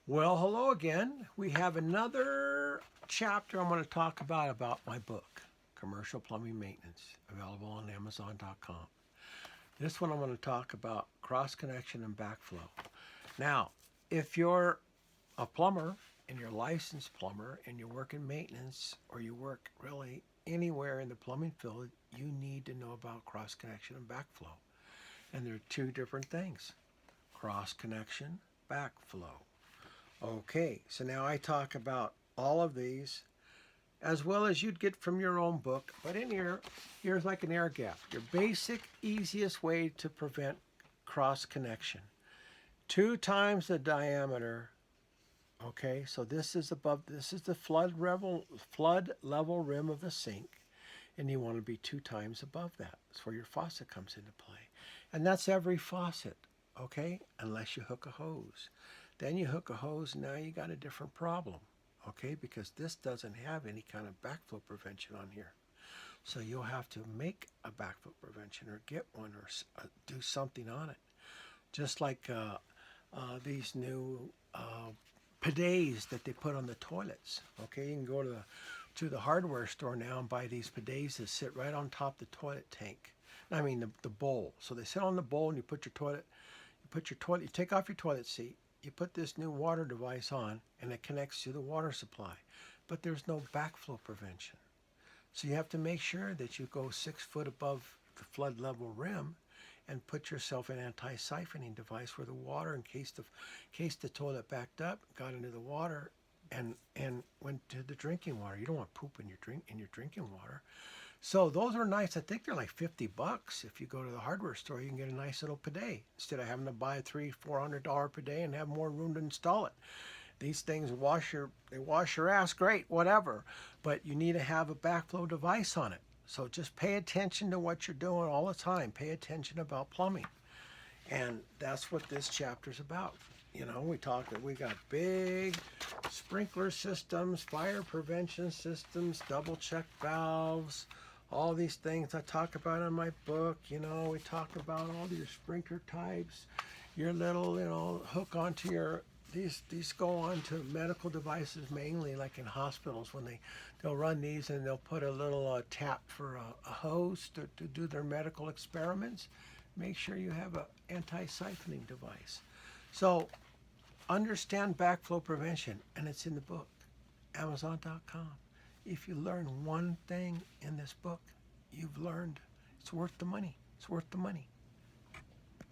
Well, hello again. We have another chapter I'm going to talk about my book, Commercial Plumbing Maintenance, available on Amazon.com. This one I'm going to talk about cross connection and backflow. Now, if you're a plumber and you're a licensed plumber and you work in maintenance or you work really anywhere in the plumbing field, you need to know about cross connection and backflow. And there are two different things: cross connection, backflow. Okay, so now I talk about all of these as well as you'd get from your own book, but in here, here's like an air gap. Your basic, easiest way to prevent cross connection. 2 times the diameter. Okay, so this is the flood level rim of the sink, and you want to be 2 times above that. That's where your faucet comes into play. And that's every faucet, okay, unless you hook a hose. Then you hook a hose, now you got a different problem, okay, because this doesn't have any kind of backflow prevention on here. So you'll have to make a backflow prevention or get one or do something on it. Just like these new bidets that they put on the toilets. Okay, you can go to the hardware store now and buy these bidets that sit right on top of the toilet tank. I mean the bowl. So they sit on the bowl and you you take off your toilet seat, you put this new water device on and it connects to the water supply. But there's no backflow prevention. So you have to make sure that you go 6 foot above the flood level rim and put yourself an anti-siphoning device where the water, in case the toilet backed up, got into the water and went to the drinking water. You don't want poop in your drinking water. So those are nice. I think they're like $50. If you go to the hardware store, you can get a nice little bidet instead of having to buy a $300-400 bidet and have more room to install it. These things wash your ass great, whatever, but you need to have a backflow device on it. So just pay attention to what you're doing all the time. Pay attention about plumbing. And that's what this chapter's about. You know, we got big sprinkler systems, fire prevention systems, double check valves, all these things I talk about in my book. You know, we talk about all your sprinkler types, your little, hook onto your these go on to medical devices mainly, like in hospitals when they'll run these and they'll put a little tap for a hose to do their medical experiments. Make sure you have an anti-siphoning device. So understand backflow prevention, and it's in the book, Amazon.com. If you learn one thing in this book, you've learned. It's worth the money. It's worth the money.